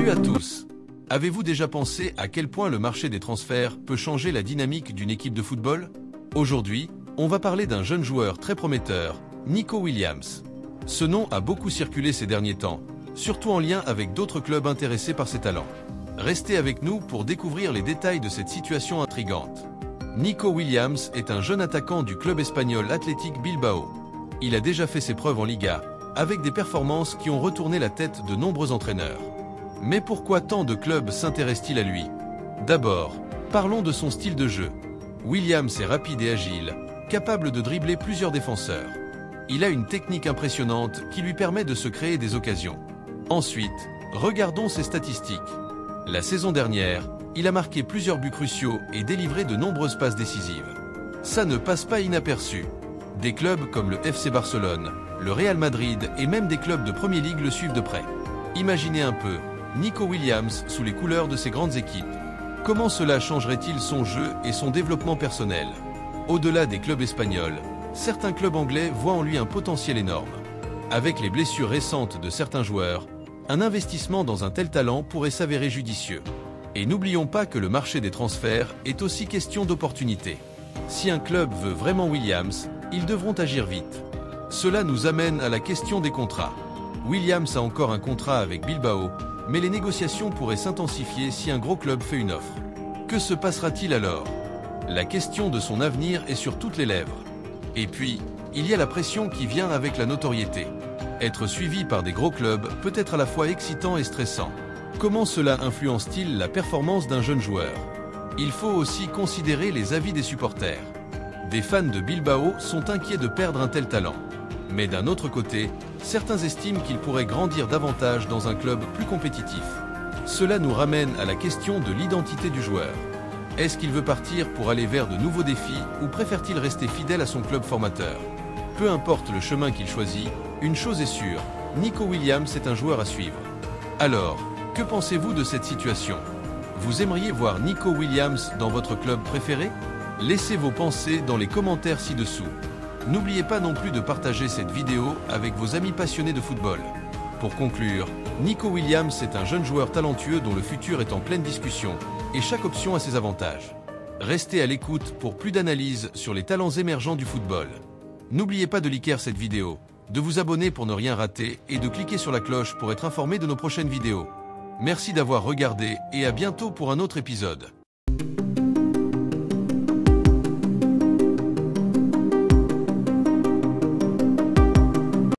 Salut à tous! Avez-vous déjà pensé à quel point le marché des transferts peut changer la dynamique d'une équipe de football? Aujourd'hui, on va parler d'un jeune joueur très prometteur, Nico Williams. Ce nom a beaucoup circulé ces derniers temps, surtout en lien avec d'autres clubs intéressés par ses talents. Restez avec nous pour découvrir les détails de cette situation intrigante. Nico Williams est un jeune attaquant du club espagnol Athletic Bilbao. Il a déjà fait ses preuves en Liga, avec des performances qui ont retourné la tête de nombreux entraîneurs. Mais pourquoi tant de clubs s'intéressent-ils à lui? D'abord, parlons de son style de jeu. Williams est rapide et agile, capable de dribbler plusieurs défenseurs. Il a une technique impressionnante qui lui permet de se créer des occasions. Ensuite, regardons ses statistiques. La saison dernière, il a marqué plusieurs buts cruciaux et délivré de nombreuses passes décisives. Ça ne passe pas inaperçu. Des clubs comme le FC Barcelone, le Real Madrid et même des clubs de Premier League le suivent de près. Imaginez un peu, Nico Williams sous les couleurs de ces grandes équipes. Comment cela changerait-il son jeu et son développement personnel? Au-delà des clubs espagnols, certains clubs anglais voient en lui un potentiel énorme. Avec les blessures récentes de certains joueurs, un investissement dans un tel talent pourrait s'avérer judicieux. Et n'oublions pas que le marché des transferts est aussi question d'opportunité. Si un club veut vraiment Williams, ils devront agir vite. Cela nous amène à la question des contrats. Williams a encore un contrat avec Bilbao, mais les négociations pourraient s'intensifier si un gros club fait une offre. Que se passera-t-il alors? La question de son avenir est sur toutes les lèvres. Et puis, il y a la pression qui vient avec la notoriété. Être suivi par des gros clubs peut être à la fois excitant et stressant. Comment cela influence-t-il la performance d'un jeune joueur? Il faut aussi considérer les avis des supporters. Des fans de Bilbao sont inquiets de perdre un tel talent. Mais d'un autre côté, certains estiment qu'il pourrait grandir davantage dans un club plus compétitif. Cela nous ramène à la question de l'identité du joueur. Est-ce qu'il veut partir pour aller vers de nouveaux défis ou préfère-t-il rester fidèle à son club formateur? Peu importe le chemin qu'il choisit, une chose est sûre, Nico Williams est un joueur à suivre. Alors, que pensez-vous de cette situation? Vous aimeriez voir Nico Williams dans votre club préféré? Laissez vos pensées dans les commentaires ci-dessous. N'oubliez pas non plus de partager cette vidéo avec vos amis passionnés de football. Pour conclure, Nico Williams est un jeune joueur talentueux dont le futur est en pleine discussion, et chaque option a ses avantages. Restez à l'écoute pour plus d'analyses sur les talents émergents du football. N'oubliez pas de liker cette vidéo, de vous abonner pour ne rien rater et de cliquer sur la cloche pour être informé de nos prochaines vidéos. Merci d'avoir regardé et à bientôt pour un autre épisode.